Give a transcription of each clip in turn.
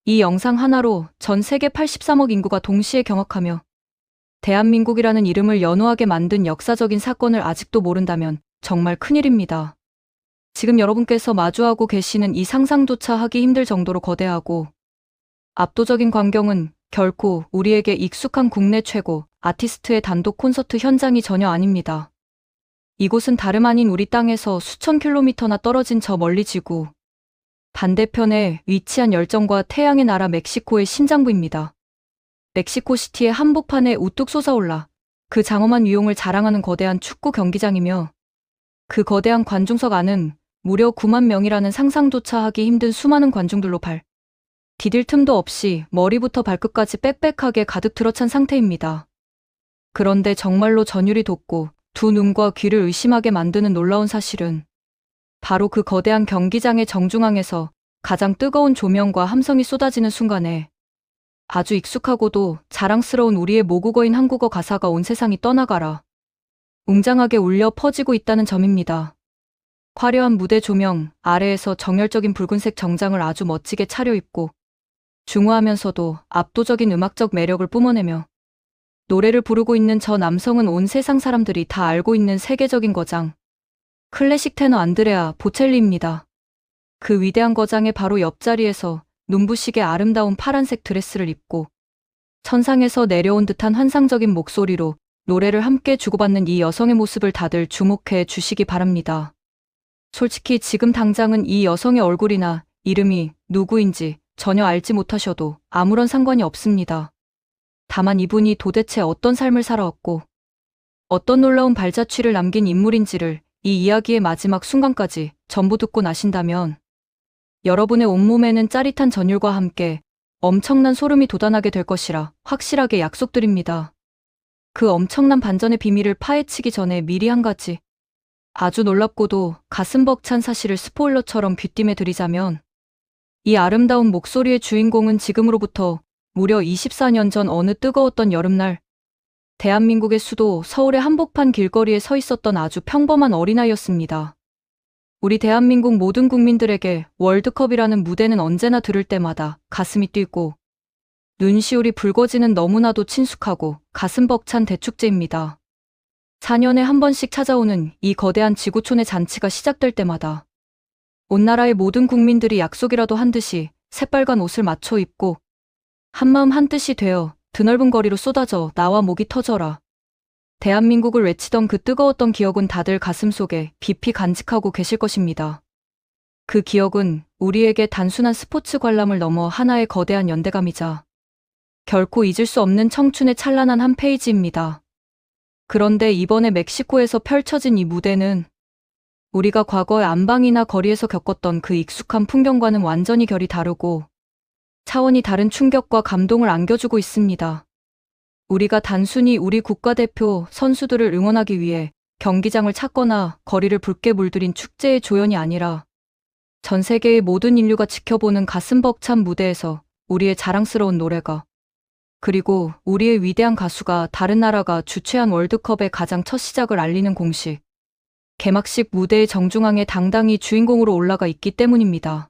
이 영상 하나로 전 세계 83억 인구가 동시에 경악하며 대한민국이라는 이름을 연호하게 만든 역사적인 사건을 아직도 모른다면 정말 큰일입니다. 지금 여러분께서 마주하고 계시는 이 상상조차 하기 힘들 정도로 거대하고 압도적인 광경은 결코 우리에게 익숙한 국내 최고 아티스트의 단독 콘서트 현장이 전혀 아닙니다. 이곳은 다름 아닌 우리 땅에서 수천 킬로미터나 떨어진 저 멀리 지구 반대편에 위치한 열정과 태양의 나라 멕시코의 심장부입니다. 멕시코시티의 한복판에 우뚝 솟아올라 그 장엄한 위용을 자랑하는 거대한 축구 경기장이며 그 거대한 관중석 안은 무려 9만 명이라는 상상조차 하기 힘든 수많은 관중들로 디딜 틈도 없이 머리부터 발끝까지 빽빽하게 가득 들어찬 상태입니다. 그런데 정말로 전율이 돋고 두 눈과 귀를 의심하게 만드는 놀라운 사실은 바로 그 거대한 경기장의 정중앙에서 가장 뜨거운 조명과 함성이 쏟아지는 순간에 아주 익숙하고도 자랑스러운 우리의 모국어인 한국어 가사가 온 세상이 떠나가라 웅장하게 울려 퍼지고 있다는 점입니다. 화려한 무대 조명 아래에서 정열적인 붉은색 정장을 아주 멋지게 차려입고 중후하면서도 압도적인 음악적 매력을 뿜어내며 노래를 부르고 있는 저 남성은 온 세상 사람들이 다 알고 있는 세계적인 거장 클래식 테너 안드레아 보첼리입니다. 그 위대한 거장의 바로 옆자리에서 눈부시게 아름다운 파란색 드레스를 입고 천상에서 내려온 듯한 환상적인 목소리로 노래를 함께 주고받는 이 여성의 모습을 다들 주목해 주시기 바랍니다. 솔직히 지금 당장은 이 여성의 얼굴이나 이름이 누구인지 전혀 알지 못하셔도 아무런 상관이 없습니다. 다만 이분이 도대체 어떤 삶을 살아왔고 어떤 놀라운 발자취를 남긴 인물인지를 이 이야기의 마지막 순간까지 전부 듣고 나신다면 여러분의 온몸에는 짜릿한 전율과 함께 엄청난 소름이 돋아나게 될 것이라 확실하게 약속드립니다. 그 엄청난 반전의 비밀을 파헤치기 전에 미리 한 가지 아주 놀랍고도 가슴 벅찬 사실을 스포일러처럼 귀띔해 드리자면 이 아름다운 목소리의 주인공은 지금으로부터 무려 24년 전 어느 뜨거웠던 여름날 대한민국의 수도 서울의 한복판 길거리에 서 있었던 아주 평범한 어린아이였습니다. 우리 대한민국 모든 국민들에게 월드컵이라는 무대는 언제나 들을 때마다 가슴이 뛰고 눈시울이 붉어지는 너무나도 친숙하고 가슴 벅찬 대축제입니다. 4년에 한 번씩 찾아오는 이 거대한 지구촌의 잔치가 시작될 때마다 온 나라의 모든 국민들이 약속이라도 한 듯이 새빨간 옷을 맞춰 입고 한마음 한뜻이 되어 드넓은 거리로 쏟아져 나와 목이 터져라. 대한민국을 외치던 그 뜨거웠던 기억은 다들 가슴속에 깊이 간직하고 계실 것입니다. 그 기억은 우리에게 단순한 스포츠 관람을 넘어 하나의 거대한 연대감이자 결코 잊을 수 없는 청춘의 찬란한 한 페이지입니다. 그런데 이번에 멕시코에서 펼쳐진 이 무대는 우리가 과거의 안방이나 거리에서 겪었던 그 익숙한 풍경과는 완전히 결이 다르고 차원이 다른 충격과 감동을 안겨주고 있습니다. 우리가 단순히 우리 국가대표 선수들을 응원하기 위해 경기장을 찾거나 거리를 붉게 물들인 축제의 조연이 아니라 전 세계의 모든 인류가 지켜보는 가슴 벅찬 무대에서 우리의 자랑스러운 노래가 그리고 우리의 위대한 가수가 다른 나라가 주최한 월드컵의 가장 첫 시작을 알리는 공식 개막식 무대의 정중앙에 당당히 주인공으로 올라가 있기 때문입니다.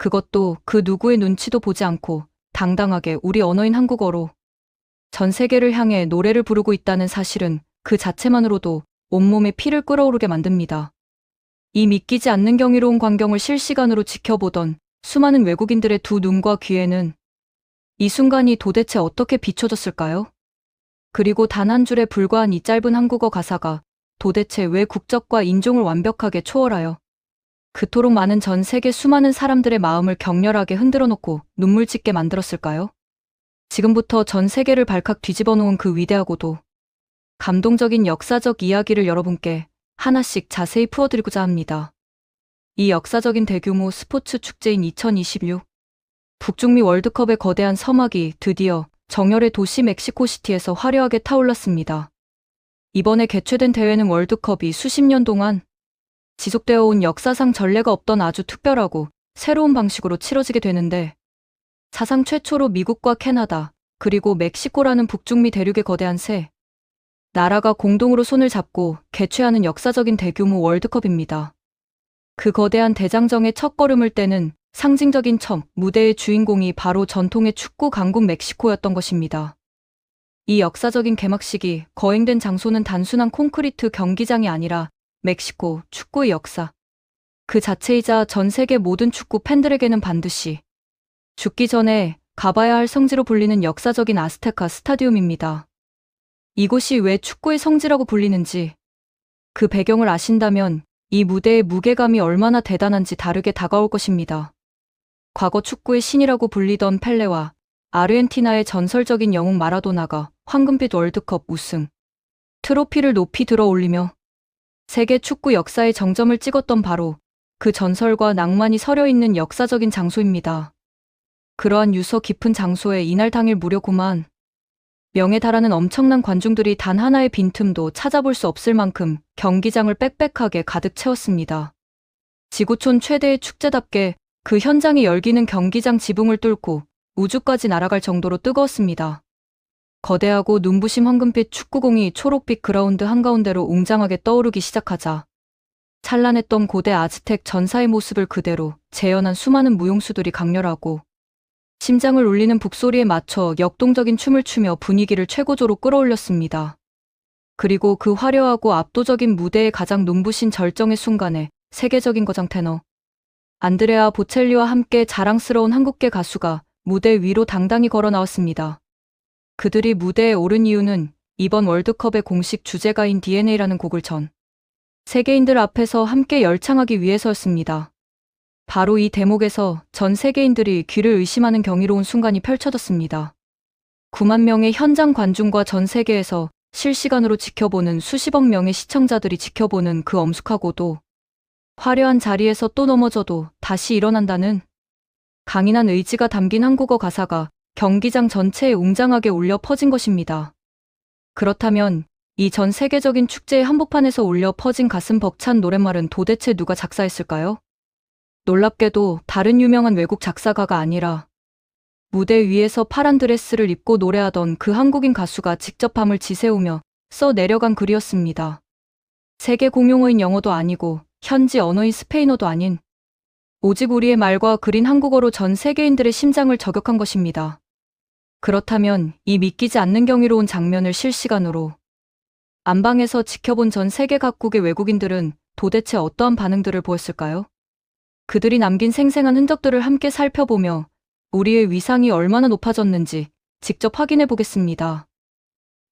그것도 그 누구의 눈치도 보지 않고 당당하게 우리 언어인 한국어로 전 세계를 향해 노래를 부르고 있다는 사실은 그 자체만으로도 온몸에 피를 끓어오르게 만듭니다. 이 믿기지 않는 경이로운 광경을 실시간으로 지켜보던 수많은 외국인들의 두 눈과 귀에는 이 순간이 도대체 어떻게 비춰졌을까요? 그리고 단 한 줄에 불과한 이 짧은 한국어 가사가 도대체 왜 국적과 인종을 완벽하게 초월하여 그토록 많은 전 세계 수많은 사람들의 마음을 격렬하게 흔들어 놓고 눈물 짓게 만들었을까요? 지금부터 전 세계를 발칵 뒤집어 놓은 그 위대하고도 감동적인 역사적 이야기를 여러분께 하나씩 자세히 풀어드리고자 합니다. 이 역사적인 대규모 스포츠 축제인 2026 북중미 월드컵의 거대한 서막이 드디어 정열의 도시 멕시코시티에서 화려하게 타올랐습니다. 이번에 개최된 대회는 월드컵이 수십 년 동안 지속되어 온 역사상 전례가 없던 아주 특별하고 새로운 방식으로 치러지게 되는데 사상 최초로 미국과 캐나다 그리고 멕시코라는 북중미 대륙의 거대한 세 나라가 공동으로 손을 잡고 개최하는 역사적인 대규모 월드컵입니다. 그 거대한 대장정의 첫걸음을 떼는 상징적인 무대의 주인공이 바로 전통의 축구 강국 멕시코였던 것입니다. 이 역사적인 개막식이 거행된 장소는 단순한 콘크리트 경기장이 아니라 멕시코 축구의 역사 그 자체이자 전 세계 모든 축구 팬들에게는 반드시 죽기 전에 가봐야 할 성지로 불리는 역사적인 아스테카 스타디움입니다. 이곳이 왜 축구의 성지라고 불리는지 그 배경을 아신다면 이 무대의 무게감이 얼마나 대단한지 다르게 다가올 것입니다. 과거 축구의 신이라고 불리던 펠레와 아르헨티나의 전설적인 영웅 마라도나가 황금빛 월드컵 우승 트로피를 높이 들어 올리며 세계 축구 역사의 정점을 찍었던 바로 그 전설과 낭만이 서려 있는 역사적인 장소입니다. 그러한 유서 깊은 장소에 이날 당일 무려 9만 명에 달하는 엄청난 관중들이 단 하나의 빈틈도 찾아볼 수 없을 만큼 경기장을 빽빽하게 가득 채웠습니다. 지구촌 최대의 축제답게 그 현장의 열기는 경기장 지붕을 뚫고 우주까지 날아갈 정도로 뜨거웠습니다. 거대하고 눈부신 황금빛 축구공이 초록빛 그라운드 한가운데로 웅장하게 떠오르기 시작하자 찬란했던 고대 아즈텍 전사의 모습을 그대로 재현한 수많은 무용수들이 강렬하고 심장을 울리는 북소리에 맞춰 역동적인 춤을 추며 분위기를 최고조로 끌어올렸습니다. 그리고 그 화려하고 압도적인 무대의 가장 눈부신 절정의 순간에 세계적인 거장 테너 안드레아 보첼리와 함께 자랑스러운 한국계 가수가 무대 위로 당당히 걸어 나왔습니다. 그들이 무대에 오른 이유는 이번 월드컵의 공식 주제가인 DNA라는 곡을 전 세계인들 앞에서 함께 열창하기 위해서였습니다. 바로 이 대목에서 전 세계인들이 귀를 의심하는 경이로운 순간이 펼쳐졌습니다. 9만 명의 현장 관중과 전 세계에서 실시간으로 지켜보는 수십억 명의 시청자들이 지켜보는 그 엄숙하고도 화려한 자리에서 또 넘어져도 다시 일어난다는 강인한 의지가 담긴 한국어 가사가 경기장 전체에 웅장하게 울려 퍼진 것입니다. 그렇다면 이 전 세계적인 축제의 한복판에서 울려 퍼진 가슴 벅찬 노랫말은 도대체 누가 작사했을까요? 놀랍게도 다른 유명한 외국 작사가가 아니라 무대 위에서 파란 드레스를 입고 노래하던 그 한국인 가수가 직접 밤을 지새우며 써 내려간 글이었습니다. 세계 공용어인 영어도 아니고 현지 언어인 스페인어도 아닌 오직 우리의 말과 그린 한국어로 전 세계인들의 심장을 저격한 것입니다. 그렇다면 이 믿기지 않는 경이로운 장면을 실시간으로 안방에서 지켜본 전 세계 각국의 외국인들은 도대체 어떠한 반응들을 보였을까요? 그들이 남긴 생생한 흔적들을 함께 살펴보며 우리의 위상이 얼마나 높아졌는지 직접 확인해 보겠습니다.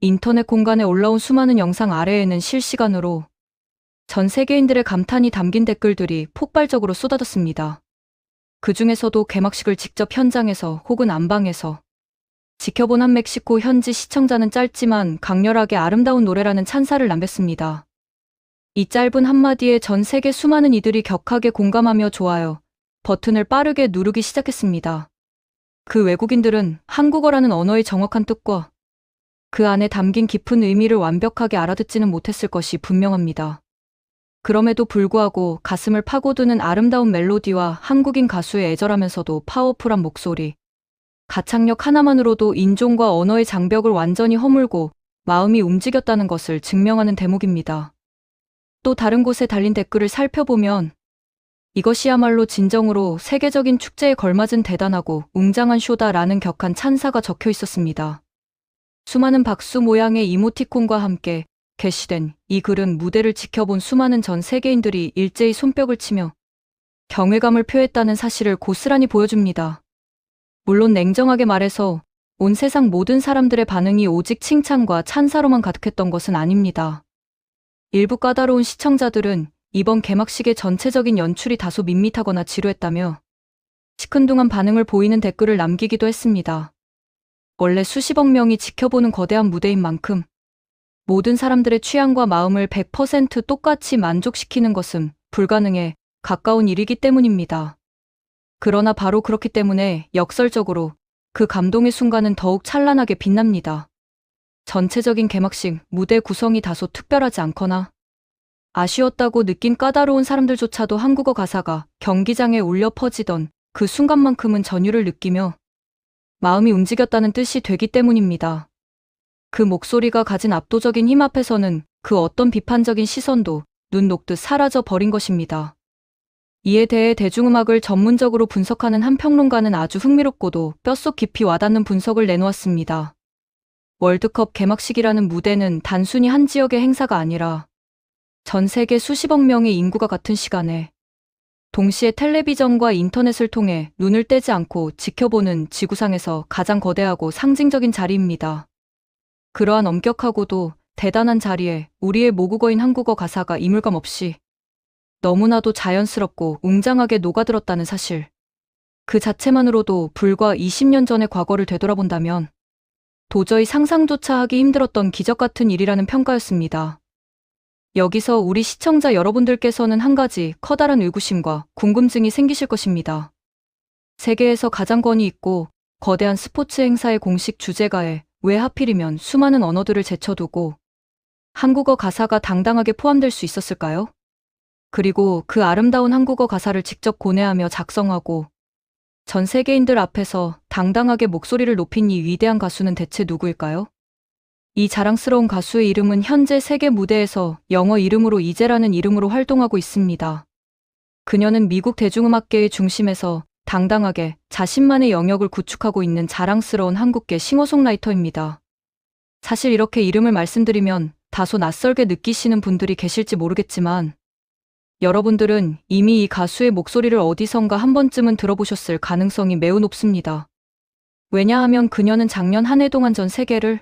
인터넷 공간에 올라온 수많은 영상 아래에는 실시간으로 전 세계인들의 감탄이 담긴 댓글들이 폭발적으로 쏟아졌습니다. 그 중에서도 개막식을 직접 현장에서 혹은 안방에서 지켜본 한 멕시코 현지 시청자는 짧지만 강렬하게 아름다운 노래라는 찬사를 남겼습니다. 이 짧은 한마디에 전 세계 수많은 이들이 격하게 공감하며 좋아요 버튼을 빠르게 누르기 시작했습니다. 그 외국인들은 한국어라는 언어의 정확한 뜻과 그 안에 담긴 깊은 의미를 완벽하게 알아듣지는 못했을 것이 분명합니다. 그럼에도 불구하고 가슴을 파고드는 아름다운 멜로디와 한국인 가수의 애절하면서도 파워풀한 목소리, 가창력 하나만으로도 인종과 언어의 장벽을 완전히 허물고 마음이 움직였다는 것을 증명하는 대목입니다. 또 다른 곳에 달린 댓글을 살펴보면 이것이야말로 진정으로 세계적인 축제에 걸맞은 대단하고 웅장한 쇼다라는 격한 찬사가 적혀 있었습니다. 수많은 박수 모양의 이모티콘과 함께 게시된 이 글은 무대를 지켜본 수많은 전 세계인들이 일제히 손뼉을 치며 경외감을 표했다는 사실을 고스란히 보여줍니다. 물론 냉정하게 말해서 온 세상 모든 사람들의 반응이 오직 칭찬과 찬사로만 가득했던 것은 아닙니다. 일부 까다로운 시청자들은 이번 개막식의 전체적인 연출이 다소 밋밋하거나 지루했다며 시큰둥한 반응을 보이는 댓글을 남기기도 했습니다. 원래 수십억 명이 지켜보는 거대한 무대인 만큼 모든 사람들의 취향과 마음을 100% 똑같이 만족시키는 것은 불가능에 가까운 일이기 때문입니다. 그러나 바로 그렇기 때문에 역설적으로 그 감동의 순간은 더욱 찬란하게 빛납니다. 전체적인 개막식 무대 구성이 다소 특별하지 않거나 아쉬웠다고 느낀 까다로운 사람들조차도 한국어 가사가 경기장에 울려 퍼지던 그 순간만큼은 전율을 느끼며 마음이 움직였다는 뜻이 되기 때문입니다. 그 목소리가 가진 압도적인 힘 앞에서는 그 어떤 비판적인 시선도 눈 녹듯 사라져 버린 것입니다. 이에 대해 대중음악을 전문적으로 분석하는 한 평론가는 아주 흥미롭고도 뼛속 깊이 와닿는 분석을 내놓았습니다. 월드컵 개막식이라는 무대는 단순히 한 지역의 행사가 아니라 전 세계 수십억 명의 인구가 같은 시간에 동시에 텔레비전과 인터넷을 통해 눈을 떼지 않고 지켜보는 지구상에서 가장 거대하고 상징적인 자리입니다. 그러한 엄격하고도 대단한 자리에 우리의 모국어인 한국어 가사가 이물감 없이 너무나도 자연스럽고 웅장하게 녹아들었다는 사실. 그 자체만으로도 불과 20년 전의 과거를 되돌아본다면 도저히 상상조차 하기 힘들었던 기적 같은 일이라는 평가였습니다. 여기서 우리 시청자 여러분들께서는 한 가지 커다란 의구심과 궁금증이 생기실 것입니다. 세계에서 가장 권위 있고 거대한 스포츠 행사의 공식 주제가에 왜 하필이면 수많은 언어들을 제쳐두고 한국어 가사가 당당하게 포함될 수 있었을까요? 그리고 그 아름다운 한국어 가사를 직접 고뇌하며 작성하고 전 세계인들 앞에서 당당하게 목소리를 높인 이 위대한 가수는 대체 누구일까요? 이 자랑스러운 가수의 이름은 현재 세계 무대에서 영어 이름으로 이제라는 이름으로 활동하고 있습니다. 그녀는 미국 대중음악계의 중심에서 당당하게 자신만의 영역을 구축하고 있는 자랑스러운 한국계 싱어송라이터입니다. 사실 이렇게 이름을 말씀드리면 다소 낯설게 느끼시는 분들이 계실지 모르겠지만 여러분들은 이미 이 가수의 목소리를 어디선가 한 번쯤은 들어보셨을 가능성이 매우 높습니다. 왜냐하면 그녀는 작년 한 해 동안 전 세계를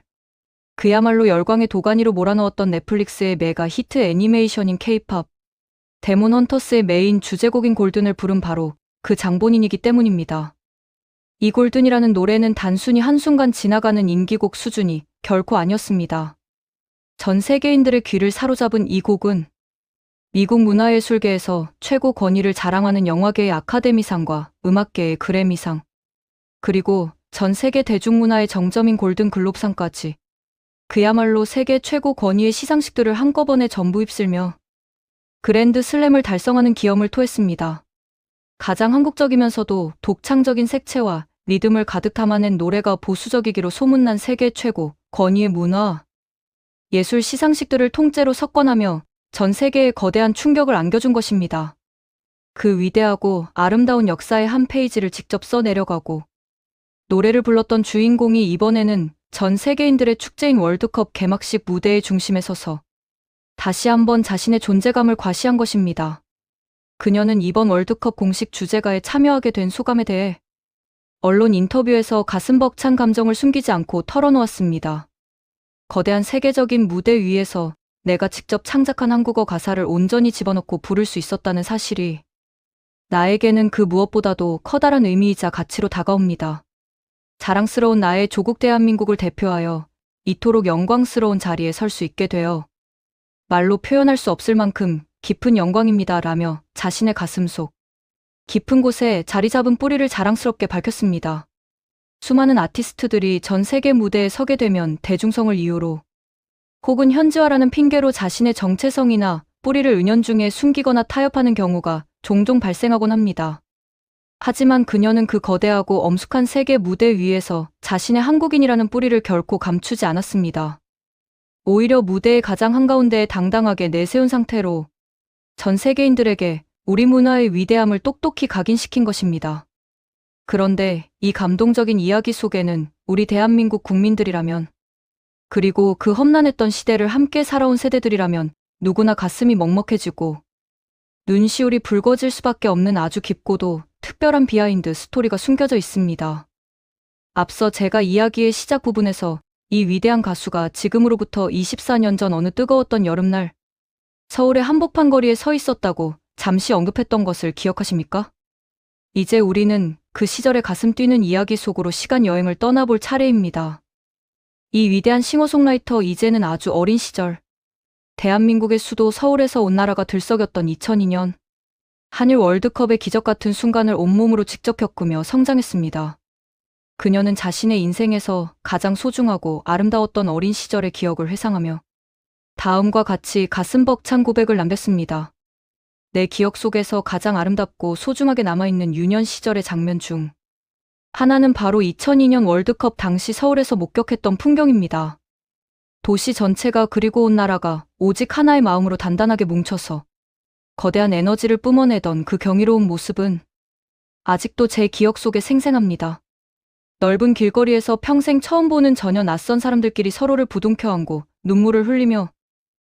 그야말로 열광의 도가니로 몰아넣었던 넷플릭스의 메가 히트 애니메이션인 K-팝 데몬 헌터스의 메인 주제곡인 골든을 부른 바로 그 장본인이기 때문입니다. 이 골든이라는 노래는 단순히 한순간 지나가는 인기곡 수준이 결코 아니었습니다. 전 세계인들의 귀를 사로잡은 이 곡은 미국 문화예술계에서 최고 권위를 자랑하는 영화계의 아카데미상과 음악계의 그래미상, 그리고 전 세계 대중문화의 정점인 골든글롭상까지 그야말로 세계 최고 권위의 시상식들을 한꺼번에 전부 휩쓸며 그랜드 슬램을 달성하는 기염을 토했습니다. 가장 한국적이면서도 독창적인 색채와 리듬을 가득 담아낸 노래가 보수적이기로 소문난 세계 최고 권위의 문화, 예술 시상식들을 통째로 석권하며 전 세계에 거대한 충격을 안겨준 것입니다. 그 위대하고 아름다운 역사의 한 페이지를 직접 써내려가고 노래를 불렀던 주인공이 이번에는 전 세계인들의 축제인 월드컵 개막식 무대의 중심에 서서 다시 한번 자신의 존재감을 과시한 것입니다. 그녀는 이번 월드컵 공식 주제가에 참여하게 된 소감에 대해 언론 인터뷰에서 가슴 벅찬 감정을 숨기지 않고 털어놓았습니다. 거대한 세계적인 무대 위에서 내가 직접 창작한 한국어 가사를 온전히 집어넣고 부를 수 있었다는 사실이 나에게는 그 무엇보다도 커다란 의미이자 가치로 다가옵니다. 자랑스러운 나의 조국 대한민국을 대표하여 이토록 영광스러운 자리에 설 수 있게 되어 말로 표현할 수 없을 만큼 깊은 영광입니다 라며 자신의 가슴속 깊은 곳에 자리 잡은 뿌리를 자랑스럽게 밝혔습니다. 수많은 아티스트들이 전 세계 무대에 서게 되면 대중성을 이유로 혹은 현지화라는 핑계로 자신의 정체성이나 뿌리를 은연중에 숨기거나 타협하는 경우가 종종 발생하곤 합니다. 하지만 그녀는 그 거대하고 엄숙한 세계 무대 위에서 자신의 한국인이라는 뿌리를 결코 감추지 않았습니다. 오히려 무대의 가장 한가운데에 당당하게 내세운 상태로 전 세계인들에게 우리 문화의 위대함을 똑똑히 각인시킨 것입니다. 그런데 이 감동적인 이야기 속에는 우리 대한민국 국민들이라면, 그리고 그 험난했던 시대를 함께 살아온 세대들이라면 누구나 가슴이 먹먹해지고 눈시울이 붉어질 수밖에 없는 아주 깊고도 특별한 비하인드 스토리가 숨겨져 있습니다. 앞서 제가 이야기의 시작 부분에서 이 위대한 가수가 지금으로부터 24년 전 어느 뜨거웠던 여름날 서울의 한복판 거리에 서 있었다고 잠시 언급했던 것을 기억하십니까? 이제 우리는 그 시절의 가슴 뛰는 이야기 속으로 시간 여행을 떠나볼 차례입니다. 이 위대한 싱어송라이터 이제는 아주 어린 시절 대한민국의 수도 서울에서 온 나라가 들썩였던 2002년 한일 월드컵의 기적 같은 순간을 온몸으로 직접 겪으며 성장했습니다. 그녀는 자신의 인생에서 가장 소중하고 아름다웠던 어린 시절의 기억을 회상하며 다음과 같이 가슴 벅찬 고백을 남겼습니다. 내 기억 속에서 가장 아름답고 소중하게 남아있는 유년 시절의 장면 중 하나는 바로 2002년 월드컵 당시 서울에서 목격했던 풍경입니다. 도시 전체가 그리고 온 나라가 오직 하나의 마음으로 단단하게 뭉쳐서 거대한 에너지를 뿜어내던 그 경이로운 모습은 아직도 제 기억 속에 생생합니다. 넓은 길거리에서 평생 처음 보는 전혀 낯선 사람들끼리 서로를 부둥켜 안고 눈물을 흘리며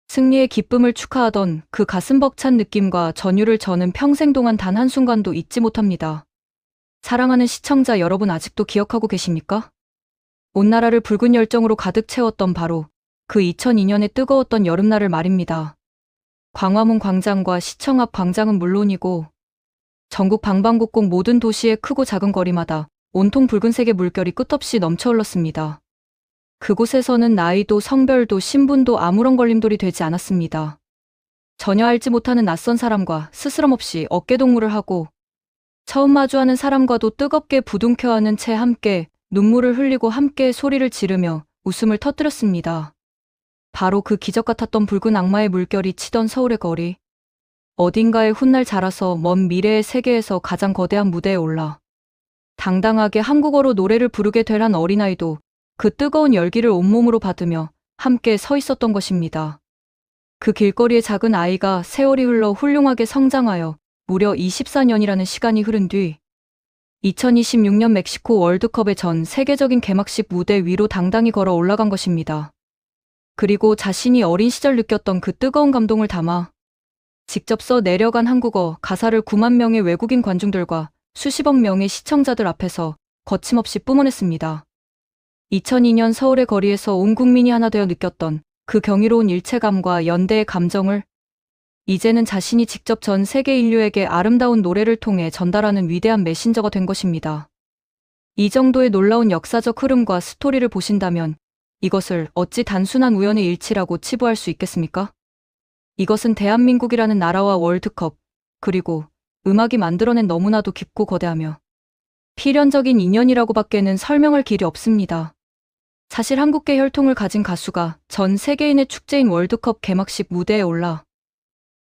승리의 기쁨을 축하하던 그 가슴 벅찬 느낌과 전율을 저는 평생 동안 단 한순간도 잊지 못합니다. 사랑하는 시청자 여러분, 아직도 기억하고 계십니까? 온 나라를 붉은 열정으로 가득 채웠던 바로 그 2002년의 뜨거웠던 여름날을 말입니다. 광화문 광장과 시청 앞 광장은 물론이고 전국 방방곡곡 모든 도시의 크고 작은 거리마다 온통 붉은색의 물결이 끝없이 넘쳐 흘렀습니다. 그곳에서는 나이도 성별도 신분도 아무런 걸림돌이 되지 않았습니다. 전혀 알지 못하는 낯선 사람과 스스럼 없이 어깨동무를 하고 처음 마주하는 사람과도 뜨겁게 부둥켜 안은 채 함께 눈물을 흘리고 함께 소리를 지르며 웃음을 터뜨렸습니다. 바로 그 기적 같았던 붉은 악마의 물결이 치던 서울의 거리. 어딘가에 훗날 자라서 먼 미래의 세계에서 가장 거대한 무대에 올라 당당하게 한국어로 노래를 부르게 될 한 어린아이도 그 뜨거운 열기를 온몸으로 받으며 함께 서 있었던 것입니다. 그 길거리의 작은 아이가 세월이 흘러 훌륭하게 성장하여 무려 24년이라는 시간이 흐른 뒤 2026년 멕시코 월드컵의 전 세계적인 개막식 무대 위로 당당히 걸어 올라간 것입니다. 그리고 자신이 어린 시절 느꼈던 그 뜨거운 감동을 담아 직접 써 내려간 한국어 가사를 9만 명의 외국인 관중들과 수십억 명의 시청자들 앞에서 거침없이 뿜어냈습니다. 2002년 서울의 거리에서 온 국민이 하나 되어 느꼈던 그 경이로운 일체감과 연대의 감정을 이제는 자신이 직접 전 세계 인류에게 아름다운 노래를 통해 전달하는 위대한 메신저가 된 것입니다. 이 정도의 놀라운 역사적 흐름과 스토리를 보신다면 이것을 어찌 단순한 우연의 일치라고 치부할 수 있겠습니까? 이것은 대한민국이라는 나라와 월드컵, 그리고 음악이 만들어낸 너무나도 깊고 거대하며 필연적인 인연이라고밖에는 설명할 길이 없습니다. 사실 한국계 혈통을 가진 가수가 전 세계인의 축제인 월드컵 개막식 무대에 올라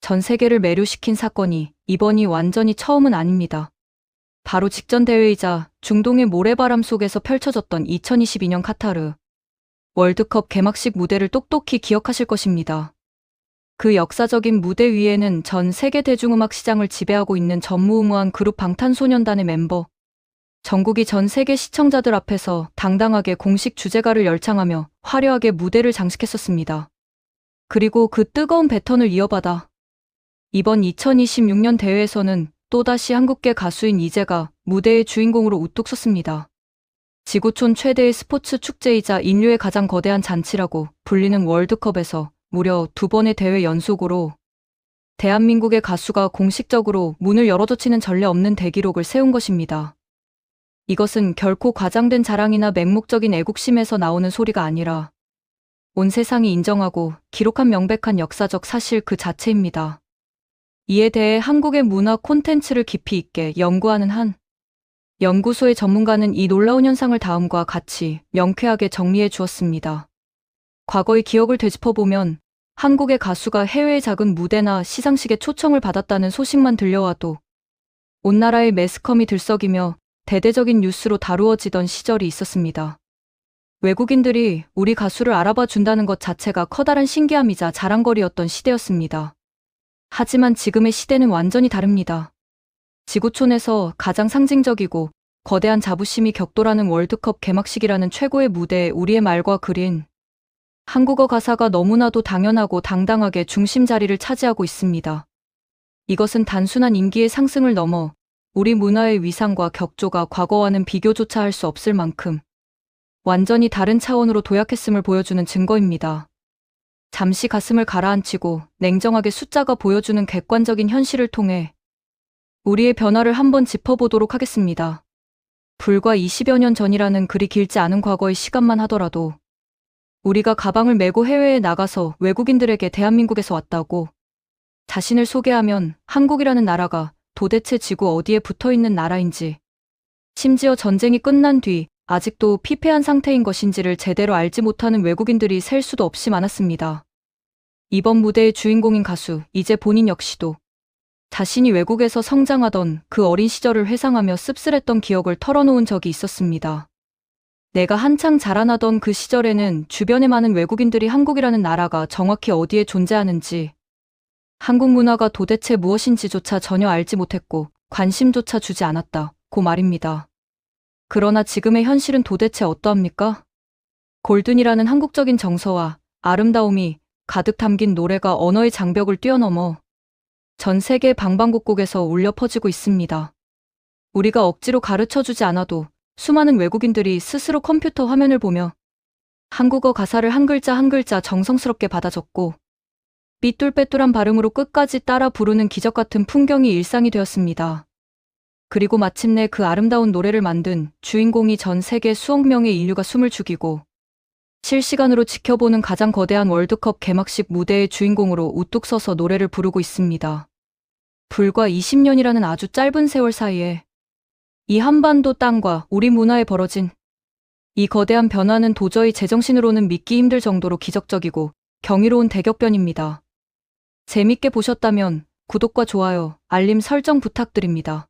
전 세계를 매료시킨 사건이 이번이 완전히 처음은 아닙니다. 바로 직전 대회이자 중동의 모래바람 속에서 펼쳐졌던 2022년 카타르 월드컵 개막식 무대를 똑똑히 기억하실 것입니다. 그 역사적인 무대 위에는 전 세계 대중음악 시장을 지배하고 있는 전무후무한 그룹 방탄소년단의 멤버, 전국이 전 세계 시청자들 앞에서 당당하게 공식 주제가를 열창하며 화려하게 무대를 장식했었습니다. 그리고 그 뜨거운 배턴을 이어받아 이번 2026년 대회에서는 또다시 한국계 가수인 이재가 무대의 주인공으로 우뚝 섰습니다. 지구촌 최대의 스포츠 축제이자 인류의 가장 거대한 잔치라고 불리는 월드컵에서 무려 2번의 대회 연속으로 대한민국의 가수가 공식적으로 문을 열어젖히는 전례 없는 대기록을 세운 것입니다. 이것은 결코 과장된 자랑이나 맹목적인 애국심에서 나오는 소리가 아니라 온 세상이 인정하고 기록한 명백한 역사적 사실 그 자체입니다. 이에 대해 한국의 문화 콘텐츠를 깊이 있게 연구하는 한 연구소의 전문가는 이 놀라운 현상을 다음과 같이 명쾌하게 정리해 주었습니다. 과거의 기억을 되짚어보면 한국의 가수가 해외의 작은 무대나 시상식에 초청을 받았다는 소식만 들려와도 온 나라의 매스컴이 들썩이며 대대적인 뉴스로 다루어지던 시절이 있었습니다. 외국인들이 우리 가수를 알아봐 준다는 것 자체가 커다란 신기함이자 자랑거리였던 시대였습니다. 하지만 지금의 시대는 완전히 다릅니다. 지구촌에서 가장 상징적이고 거대한 자부심이 격돌하는 월드컵 개막식이라는 최고의 무대에 우리의 말과 그린 한국어 가사가 너무나도 당연하고 당당하게 중심 자리를 차지하고 있습니다. 이것은 단순한 인기의 상승을 넘어 우리 문화의 위상과 격조가 과거와는 비교조차 할 수 없을 만큼 완전히 다른 차원으로 도약했음을 보여주는 증거입니다. 잠시 가슴을 가라앉히고 냉정하게 숫자가 보여주는 객관적인 현실을 통해 우리의 변화를 한번 짚어보도록 하겠습니다. 불과 20여 년 전이라는 그리 길지 않은 과거의 시간만 하더라도 우리가 가방을 메고 해외에 나가서 외국인들에게 대한민국에서 왔다고 자신을 소개하면 한국이라는 나라가 도대체 지구 어디에 붙어있는 나라인지, 심지어 전쟁이 끝난 뒤 아직도 피폐한 상태인 것인지를 제대로 알지 못하는 외국인들이 셀 수도 없이 많았습니다. 이번 무대의 주인공인 가수 이재 본인 역시도 자신이 외국에서 성장하던 그 어린 시절을 회상하며 씁쓸했던 기억을 털어놓은 적이 있었습니다. 내가 한창 자라나던 그 시절에는 주변에 많은 외국인들이 한국이라는 나라가 정확히 어디에 존재하는지, 한국 문화가 도대체 무엇인지조차 전혀 알지 못했고 관심조차 주지 않았다고 말입니다. 그러나 지금의 현실은 도대체 어떠합니까? 골든이라는 한국적인 정서와 아름다움이 가득 담긴 노래가 언어의 장벽을 뛰어넘어 전 세계 방방곡곡에서 울려 퍼지고 있습니다. 우리가 억지로 가르쳐주지 않아도 수많은 외국인들이 스스로 컴퓨터 화면을 보며 한국어 가사를 한 글자 한 글자 정성스럽게 받아 적고 삐뚤빼뚤한 발음으로 끝까지 따라 부르는 기적 같은 풍경이 일상이 되었습니다. 그리고 마침내 그 아름다운 노래를 만든 주인공이 전 세계 수억 명의 인류가 숨을 죽이고 실시간으로 지켜보는 가장 거대한 월드컵 개막식 무대의 주인공으로 우뚝 서서 노래를 부르고 있습니다. 불과 20년이라는 아주 짧은 세월 사이에 이 한반도 땅과 우리 문화에 벌어진 이 거대한 변화는 도저히 제정신으로는 믿기 힘들 정도로 기적적이고 경이로운 대격변입니다. 재밌게 보셨다면 구독과 좋아요, 알림 설정 부탁드립니다.